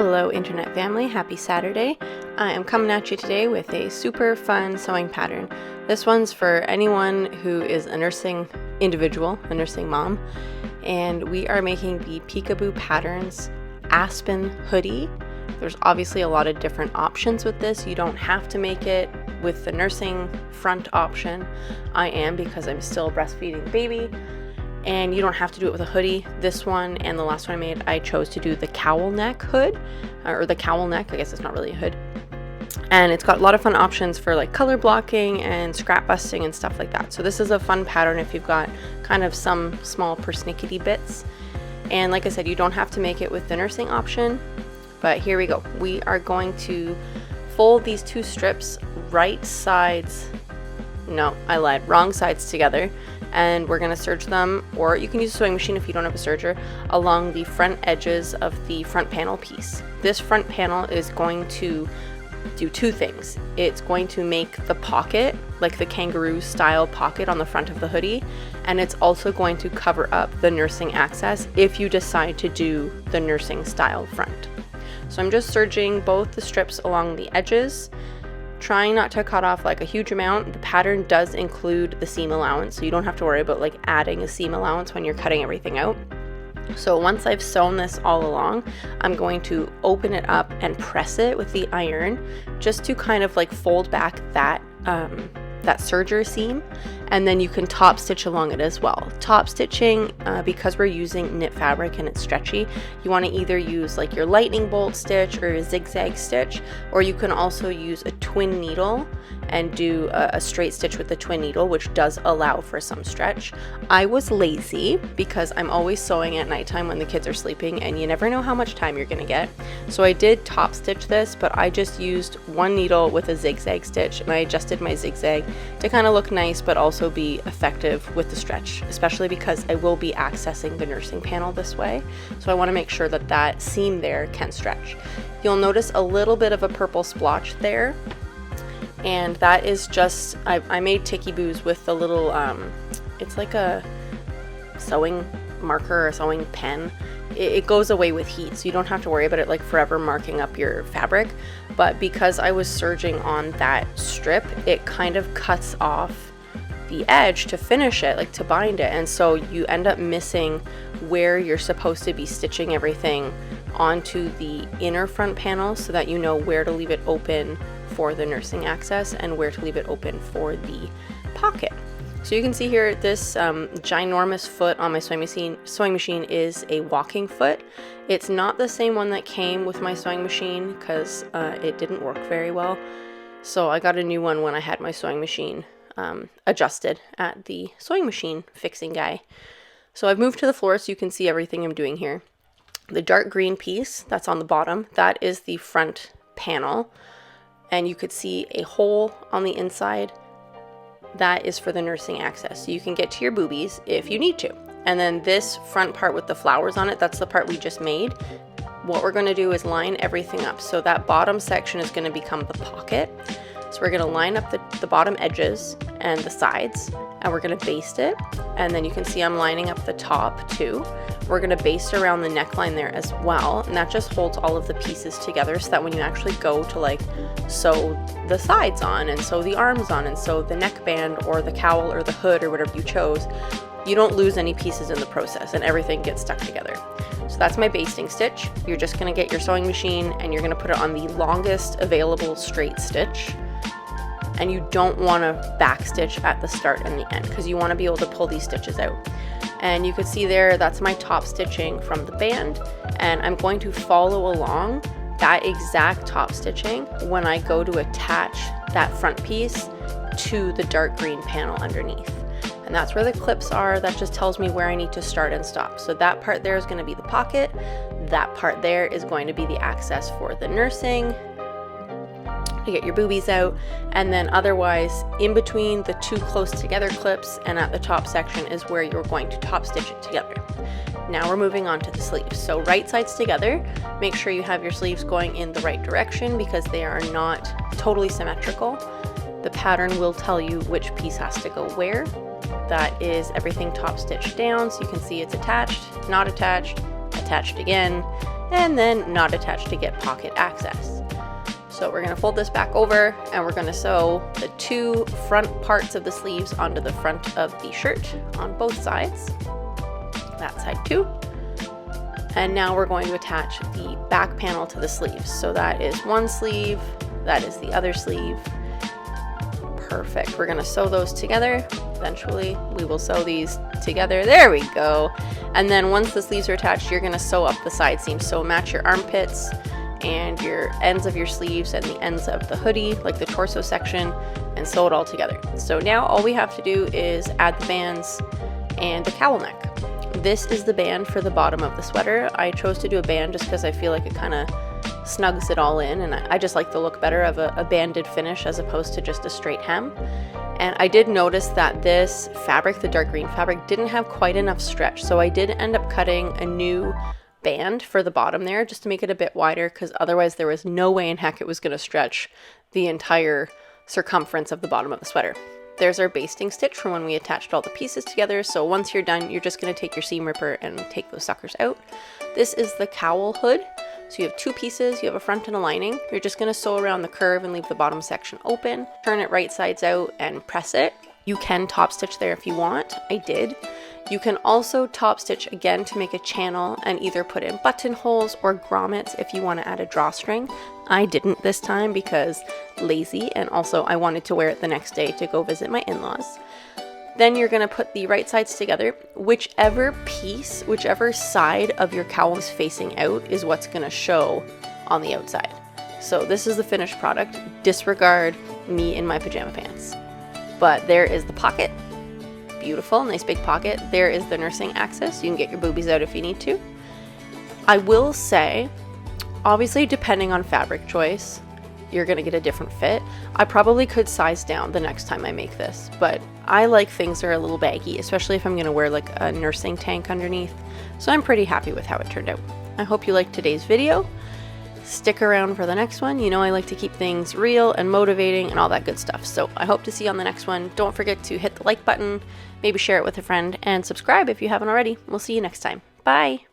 Hello internet family, happy Saturday. I am coming at you today with a super fun sewing pattern. This one's for anyone who is a nursing individual, a nursing mom, and we are making the Peekaboo Patterns Aspen hoodie. There's obviously a lot of different options with this. You don't have to make it with the nursing front option. I am, because I'm still breastfeeding the baby. And you don't have to do it with a hoodie. This one and the last one I made, I chose to do the cowl neck hood, or the cowl neck. I guess it's not really a hood. And it's got a lot of fun options for like color blocking and scrap busting and stuff like that. So this is a fun pattern if you've got kind of some small persnickety bits. And like I said, you don't have to make it with the nursing option, but here we go. We are going to fold these two strips right sides, no, I lied, wrong sides together. And we're going to serge them, or you can use a sewing machine if you don't have a serger, along the front edges of the front panel piece. This front panel is going to do two things. It's going to make the pocket, like the kangaroo style pocket on the front of the hoodie, and it's also going to cover up the nursing access if you decide to do the nursing style front. So I'm just serging both the strips along the edges, trying not to cut off like a huge amount. The pattern does include the seam allowance, so you don't have to worry about like adding a seam allowance when you're cutting everything out. So once I've sewn this all along, I'm going to open it up and press it with the iron just to kind of like fold back that serger seam, and then you can top stitch along it as well. Top stitching, because we're using knit fabric and it's stretchy, you want to either use like your lightning bolt stitch or a zigzag stitch, or you can also use a twin needle and do a straight stitch with the twin needle, which does allow for some stretch. I was lazy because I'm always sewing at nighttime when the kids are sleeping, and you never know how much time you're gonna get. So I did top stitch this, but I just used one needle with a zigzag stitch, and I adjusted my zigzag to kind of look nice but also be effective with the stretch, especially because I will be accessing the nursing panel this way. So I want to make sure that that seam there can stretch. You'll notice a little bit of a purple splotch there, and that is just, I made ticky boos with the little, it's like a sewing marker or sewing pen. It goes away with heat, so you don't have to worry about it like forever marking up your fabric. But because I was serging on that strip, it kind of cuts off the edge to finish it, like to bind it, and so you end up missing where you're supposed to be stitching everything onto the inner front panel, so that you know where to leave it open for the nursing access and where to leave it open for the pocket. So you can see here, this ginormous foot on my sewing machine is a walking foot. It's not the same one that came with my sewing machine because it didn't work very well. So I got a new one when I had my sewing machine adjusted at the sewing machine fixing guy. So I've moved to the floor so you can see everything I'm doing here. The dark green piece that's on the bottom, that is the front panel. And you could see a hole on the inside. That is for the nursing access, so you can get to your boobies if you need to. And then this front part with the flowers on it, that's the part we just made. What we're going to do is line everything up, so that bottom section is going to become the pocket. So we're going to line up the bottom edges and the sides, and we're going to baste it. And then you can see I'm lining up the top too. We're going to baste around the neckline there as well, and that just holds all of the pieces together, so that when you actually go to like sew the sides on and sew the arms on and sew the neckband or the cowl or the hood or whatever you chose, you don't lose any pieces in the process and everything gets stuck together. So that's my basting stitch. You're just going to get your sewing machine and you're going to put it on the longest available straight stitch. And you don't want to back stitch at the start and the end, because you want to be able to pull these stitches out. And you can see there, that's my top stitching from the band, and I'm going to follow along that exact top stitching when I go to attach that front piece to the dark green panel underneath. And that's where the clips are. That just tells me where I need to start and stop. So that part there is going to be the pocket. That part there is going to be the access for the nursing, to get your boobies out, and then otherwise in between the two close together clips and at the top section is where you're going to top stitch it together. Now we're moving on to the sleeves. So right sides together, make sure you have your sleeves going in the right direction because they are not totally symmetrical. The pattern will tell you which piece has to go where. That is everything top stitched down, so you can see it's attached, not attached, attached again, and then not attached to get pocket access. So we're going to fold this back over and we're going to sew the 2 front parts of the sleeves onto the front of the shirt on both sides. That side too. And now we're going to attach the back panel to the sleeves. So that is one sleeve, that is the other sleeve. Perfect. We're going to sew those together. Eventually we will sew these together. There we go. And then once the sleeves are attached, you're going to sew up the side seams. So match your armpits and your ends of your sleeves and the ends of the hoodie, like the torso section, and sew it all together. So now all we have to do is add the bands and the cowl neck. This is the band for the bottom of the sweater. I chose to do a band just because I feel like it kind of snugs it all in, and I just like the look better of a banded finish as opposed to just a straight hem. And I did notice that this fabric, the dark green fabric, didn't have quite enough stretch, so I did end up cutting a new band for the bottom there just to make it a bit wider, because otherwise there was no way in heck it was going to stretch the entire circumference of the bottom of the sweater. There's our basting stitch for when we attached all the pieces together. So once you're done, you're just going to take your seam ripper and take those suckers out. This is the cowl hood. So you have 2 pieces, you have a front and a lining. You're just going to sew around the curve and leave the bottom section open. Turn it right sides out and press it. You can top stitch there if you want. I did. You can also top stitch again to make a channel and either put in buttonholes or grommets if you want to add a drawstring. I didn't this time because lazy, and also I wanted to wear it the next day to go visit my in-laws. Then you're going to put the right sides together. Whichever piece, whichever side of your cowl is facing out is what's going to show on the outside. So this is the finished product. Disregard me in my pajama pants. But there is the pocket. Beautiful, nice big pocket. There is the nursing access. You can get your boobies out if you need to. I will say, obviously depending on fabric choice, you're gonna get a different fit. I probably could size down the next time I make this, but I like things that are a little baggy, especially if I'm gonna wear like a nursing tank underneath. So I'm pretty happy with how it turned out. I hope you liked today's video. Stick around for the next one. You know I like to keep things real and motivating and all that good stuff. So I hope to see you on the next one. Don't forget to hit the like button, maybe share it with a friend, and subscribe if you haven't already. We'll see you next time. Bye!